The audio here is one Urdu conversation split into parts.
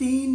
3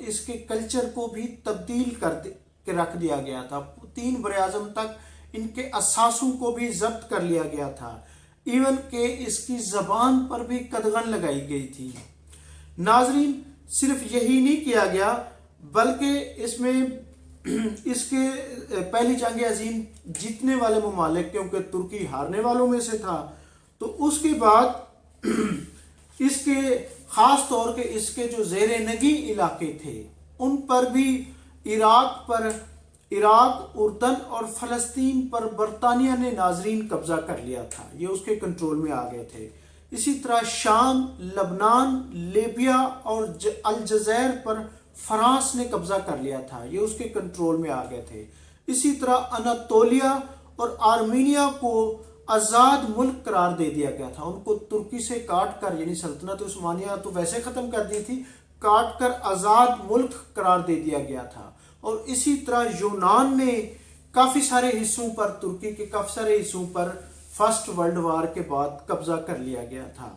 اس کے کلچر کو بھی تبدیل کر کے رکھ دیا گیا تھا. 3 براعظم تک ان کے اثاثوں کو بھی ضبط کر لیا گیا تھا، ایون کہ اس کی زبان پر بھی قدغن لگائی گئی تھی. ناظرین، صرف یہی نہیں کیا گیا بلکہ اس میں اس کے پہلی جنگ عظیم جیتنے والے ممالک، کیونکہ ترکی ہارنے والوں میں سے تھا، تو اس کے بعد اس کے خاص طور کے اس کے جو زیر نگی علاقے تھے ان پر بھی عراق، اردن اور فلسطین پر برطانیہ نے ناظرین قبضہ کر لیا تھا، یہ اس کے کنٹرول میں آ گئے تھے. اسی طرح شام، لبنان، لیبیا اور الجزائر پر فرانس نے قبضہ کر لیا تھا، یہ اس کے کنٹرول میں آ گئے تھے. اسی طرح اناطولیہ اور آرمینیا کو آزاد ملک قرار دے دیا گیا تھا. ان کو ترکی سے کاٹ کر، یعنی سلطنت عثمانیہ تو ویسے ختم کر دی تھی، کاٹ کر آزاد ملک قرار دے دیا گیا تھا. اور اسی طرح یونان نے کافی سارے حصوں پر، ترکی کے کافی سارے حصوں پر فرسٹ ورلڈ وار کے بعد قبضہ کر لیا گیا تھا.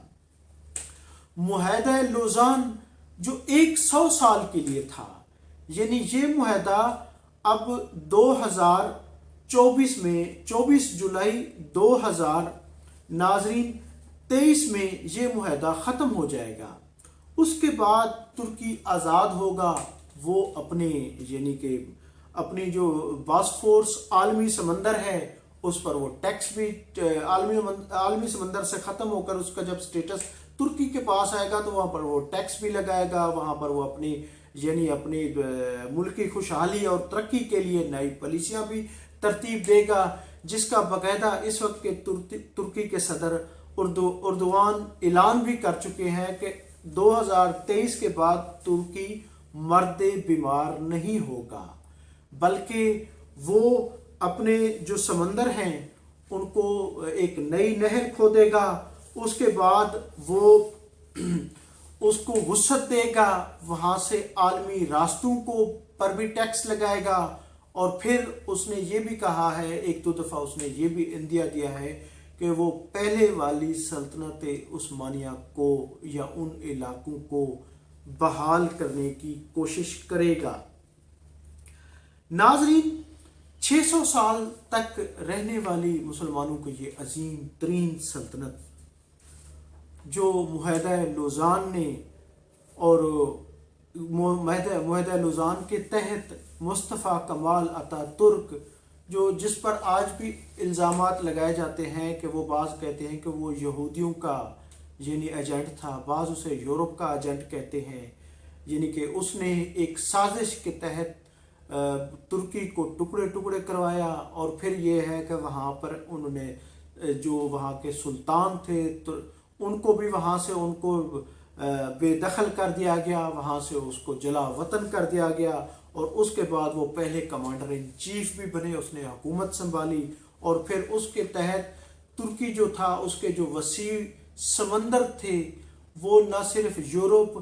معاہدہ لوزان جو 100 سال کے لیے تھا، یعنی یہ معاہدہ اب 2024 میں 24 جولائی 2000 ناظرین 23 میں یہ معاہدہ ختم ہو جائے گا. اس کے بعد ترکی آزاد ہوگا. وہ اپنے یعنی کہ اپنی جو باسفورس عالمی سمندر ہے اس پر وہ ٹیکس بھی عالمی سمندر سے ختم ہو کر اس کا جب سٹیٹس ترکی کے پاس آئے گا تو وہاں پر وہ ٹیکس بھی لگائے گا. وہاں پر وہ اپنی ملکی خوشحالی اور ترقی کے لیے نئی پالیسیاں بھی ترتیب دے گا، جس کا باقاعدہ اس وقت کے ترکی کے صدر اردوغان اعلان بھی کر چکے ہیں کہ 2023 کے بعد ترکی مرد بیمار نہیں ہوگا، بلکہ وہ اپنے جو سمندر ہیں ان کو ایک نئی نہر کھودے گا. اس کے بعد وہ اس کو وسعت دے گا، وہاں سے عالمی راستوں کو پر بھی ٹیکس لگائے گا. اور پھر اس نے یہ بھی کہا ہے، 1-2 دفعہ اس نے یہ بھی اندیا دیا ہے کہ وہ پہلے والی سلطنت عثمانیہ کو یا ان علاقوں کو بحال کرنے کی کوشش کرے گا. ناظرین، 600 سال تک رہنے والی مسلمانوں کو یہ عظیم ترین سلطنت جو معاہدہ لوزان نے اور معاہدہ لوزان کے تحت مصطفیٰ کمال اتا ترک جس پر آج بھی الزامات لگائے جاتے ہیں کہ وہ بعض کہتے ہیں کہ وہ یہودیوں کا یعنی ایجنٹ تھا، بعض اسے یورپ کا ایجنٹ کہتے ہیں، یعنی کہ اس نے ایک سازش کے تحت ترکی کو ٹکڑے ٹکڑے کروایا. اور پھر یہ ہے کہ وہاں پر انہوں نے جو وہاں کے سلطان تھے ان کو بھی وہاں سے ان کو بے دخل کر دیا گیا، وہاں سے اس کو جلا وطن کر دیا گیا. اور اس کے بعد وہ پہلے کمانڈر ان چیف بھی بنے، اس نے حکومت سنبھالی. اور پھر اس کے تحت ترکی جو تھا اس کے جو وسیع سمندر تھے وہ نہ صرف یورپ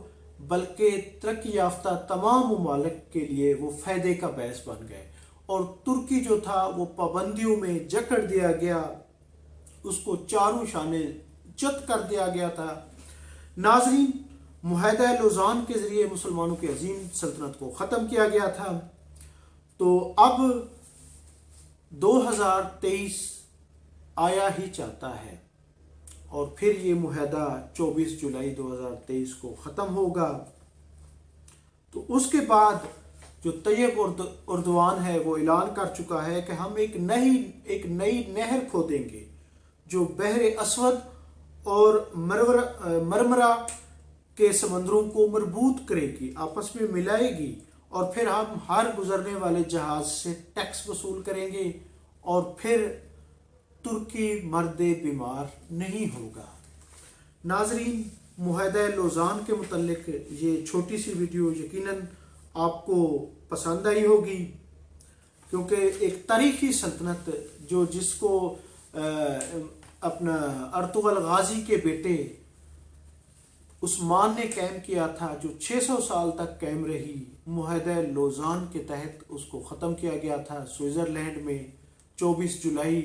بلکہ ترقی یافتہ تمام ممالک کے لیے وہ فائدے کا باعث بن گئے. اور ترکی جو تھا وہ پابندیوں میں جکڑ دیا گیا، اس کو چاروں شانے چت کر دیا گیا تھا. ناظرین، معاہدہ لوزان کے ذریعے مسلمانوں کی عظیم سلطنت کو ختم کیا گیا تھا. تو اب 2023 آیا ہی چاہتا ہے اور پھر یہ معاہدہ 24 جولائی 2023 کو ختم ہوگا. تو اس کے بعد جو طیب اردوان ہے وہ اعلان کر چکا ہے کہ ہم ایک نئی نہر کھودیں گے جو بحر اسود اور مرمرا کے سمندروں کو مربوط کرے گی، آپس میں ملائے گی. اور پھر ہم ہر گزرنے والے جہاز سے ٹیکس وصول کریں گے اور پھر ترکی مرد بیمار نہیں ہوگا. ناظرین، معاہدہ لوزان کے متعلق یہ چھوٹی سی ویڈیو یقیناً آپ کو پسند آئی ہوگی، کیونکہ ایک تاریخی سلطنت جس کو اپنا ارطغرل غازی کے بیٹے عثمان نے قائم کیا تھا، جو 600 سال تک قائم رہی. معاہدہ لوزان کے تحت اس کو ختم کیا گیا تھا سوئٹزرلینڈ میں 24 جولائی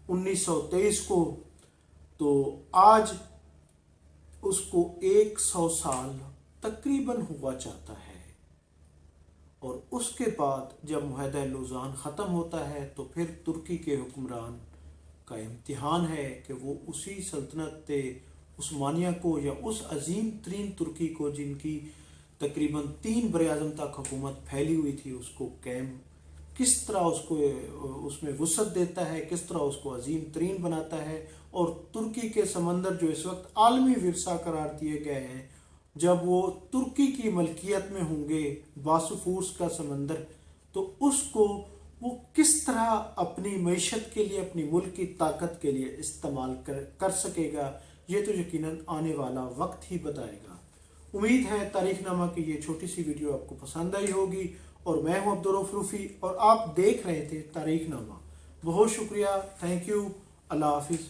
1923 کو. تو آج اس کو 100 سال تقریباً ہوا چاہتا ہے، اور اس کے بعد جب معاہدہ لوزان ختم ہوتا ہے تو پھر ترکی کے حکمران کا امتحان ہے کہ وہ اسی سلطنت عثمانیہ کو، یا اس عظیم ترین ترکی کو جن کی تقریباً 3 براعظم تک حکومت پھیلی ہوئی تھی، اس کو قائم کس طرح اس میں وسعت دیتا ہے، کس طرح اس کو عظیم ترین بناتا ہے، اور ترکی کے سمندر جو اس وقت عالمی ورثہ قرار دیے گئے ہیں، جب وہ ترکی کی ملکیت میں ہوں گے، باسفورس کا سمندر، تو اس کو وہ کس طرح اپنی معیشت کے لیے، اپنی ملک کی طاقت کے لیے استعمال کر سکے گا، یہ تو یقیناً آنے والا وقت ہی بتائے گا۔ امید ہے تاریخ نامہ کی یہ چھوٹی سی ویڈیو آپ کو پسند آئی ہوگی، اور میں ہوں عبدالرؤف روفی اور آپ دیکھ رہے تھے تاریخ نامہ۔ بہت شکریہ، تھینک یو، اللہ حافظ۔